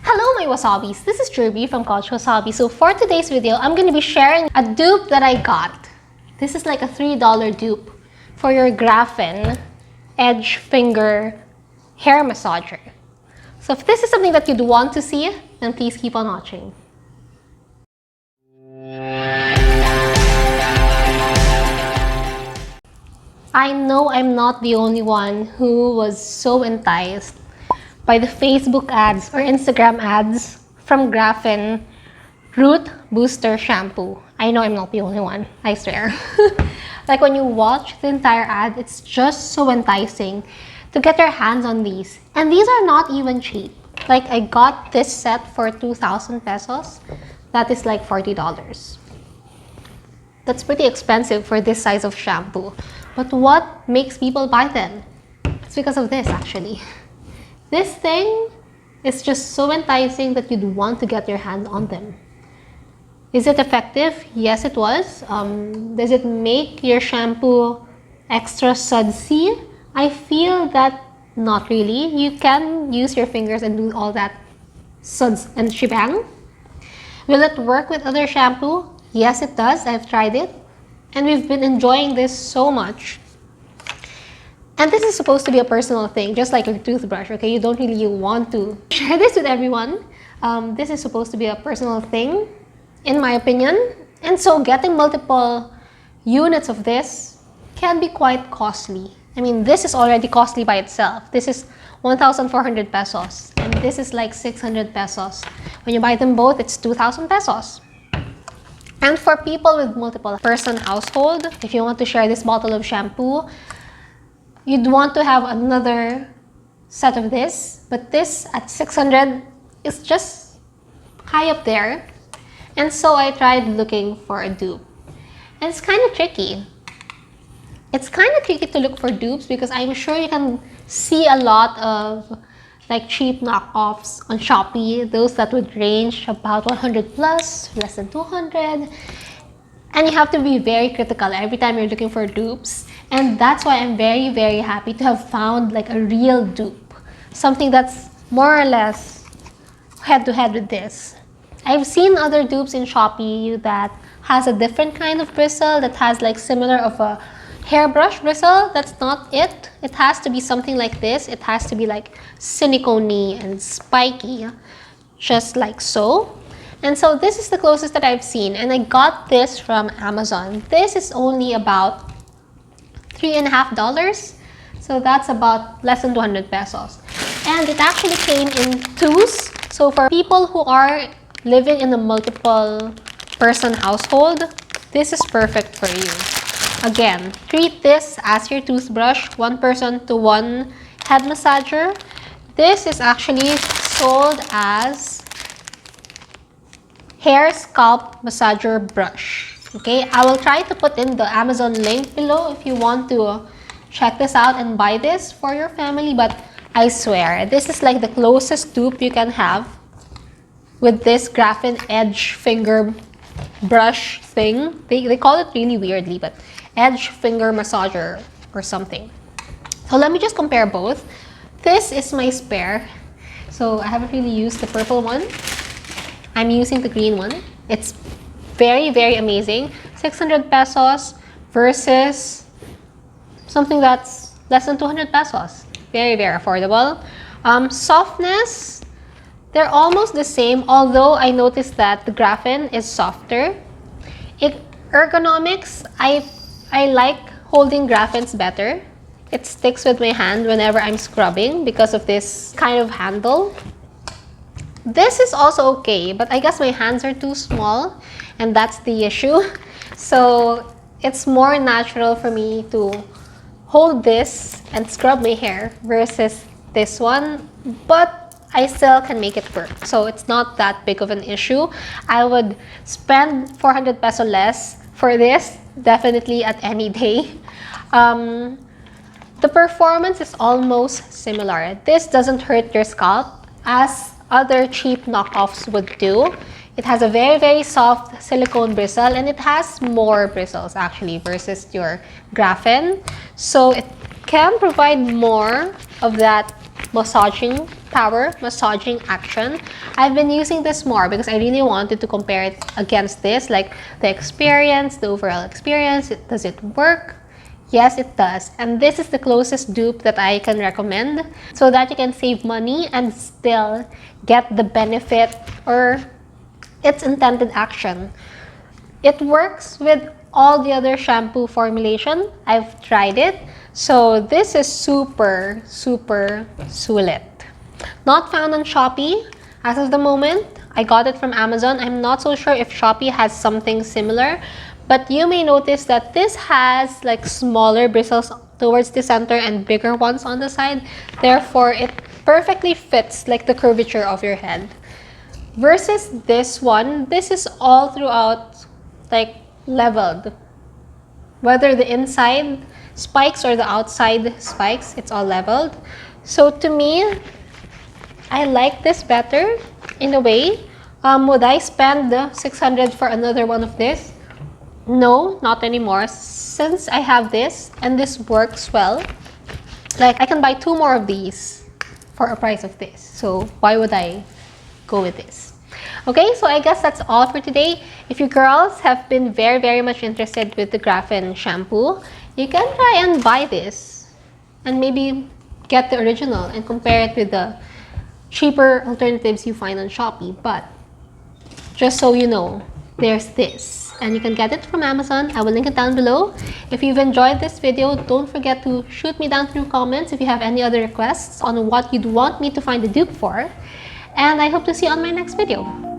Hello my wasabis, this is Jirbie from Couchwasabi. So for today's video, I'm going to be sharing a dupe that I got. This is like a $3 dupe for your Grafen edge finger hair massager. So if this is something that you'd want to see, then please keep on watching. I know I'm not the only one who was so enticed by the Facebook ads or Instagram ads from Grafen Root Booster Shampoo. I know I'm not the only one, I swear. Like when you watch the entire ad, it's just so enticing to get your hands on these. And these are not even cheap. Like I got this set for 2,000 pesos. That is like $40. That's pretty expensive for this size of shampoo. But what makes people buy them? It's because of this actually. This thing is just so enticing that you'd want to get your hands on them. Is it effective? Yes, it was. Does it make your shampoo extra sudsy? I feel that not really. You can use your fingers and do all that suds and shebang. Will it work with other shampoo? Yes, it does. I've tried it. And we've been enjoying this so much. And this is supposed to be a personal thing, just like your toothbrush, okay? You don't really want to share this with everyone. This is supposed to be a personal thing, in my opinion. And so getting multiple units of this can be quite costly. I mean, this is already costly by itself. This is 1,400 pesos. And this is like 600 pesos. When you buy them both, it's 2,000 pesos. And for people with multiple person household, if you want to share this bottle of shampoo, you'd want to have another set of this. But this at 600 is just high up there. And so I tried looking for a dupe. And it's kind of tricky. It's kind of tricky to look for dupes because I'm sure you can see a lot of like cheap knockoffs on Shopee, those that would range about 100 plus, less than 200. And you have to be very critical every time you're looking for dupes. And that's why I'm very, very happy to have found like a real dupe. Something that's more or less head to head with this. I've seen other dupes in Shopee that has a different kind of bristle that has like similar of a hairbrush bristle. That's not it. It has to be something like this. It has to be like silicone-y and spiky, just like so. And so this is the closest that I've seen. And I got this from Amazon. This is only about $3.50. So that's about less than 200 pesos. And it actually came in twos. So for people who are living in a multiple person household, this is perfect for you. Again, treat this as your toothbrush, one person to one head massager. This is actually sold as hair scalp massager brush. Okay, I will try to put in the Amazon link below if you want to check this out and buy this for your family. But I swear, this is like the closest dupe you can have with this Grafen edge finger brush thing. They call it really weirdly, but edge finger massager or something. So let me just compare both. This is my spare. So I haven't really used the purple one. I'm using the green one. It's very, very amazing. 600 pesos versus something that's less than 200 pesos. Very, very affordable. Softness, they're almost the same, although I noticed that the Grafen is softer. Ergonomics, I like holding Grafens better. It sticks with my hand whenever I'm scrubbing because of this kind of handle. This is also okay, but I guess my hands are too small and that's the issue. So it's more natural for me to hold this and scrub my hair versus this one, but I still can make it work. So it's not that big of an issue. I would spend 400 peso less for this, definitely at any day. The performance is almost similar. This doesn't hurt your scalp as other cheap knockoffs would do. It has a very, very soft silicone bristle and it has more bristles actually versus your Grafen. So it can provide more of that massaging power, massaging action. I've been using this more because I really wanted to compare it against this, like the experience, the overall experience. Does it work? Yes, it does. And this is the closest dupe that I can recommend so that you can save money and still get the benefit or its intended action. It works with all the other shampoo formulation. I've tried it. So this is super, super sulit. Not found on Shopee as of the moment. I got it from Amazon. I'm not so sure if Shopee has something similar, but you may notice that this has like smaller bristles towards the center and bigger ones on the side. Therefore, it perfectly fits like the curvature of your head. Versus this one, this is all throughout like leveled. Whether the inside spikes or the outside spikes, it's all leveled. So to me, I like this better in a way. Would I spend the 600 for another one of this? No, not anymore. Since I have this and this works well, like I can buy 2 more of these for a price of this. So why would I go with this? Okay, so I guess that's all for today. If you girls have been very, very much interested with the Grafen shampoo, you can try and buy this and maybe get the original and compare it with the cheaper alternatives you find on Shopee. But just so you know, there's this and you can get it from Amazon. I will link it down below. If you've enjoyed this video, don't forget to shoot me down through comments if you have any other requests on what you'd want me to find a dupe for. And I hope to see you on my next video.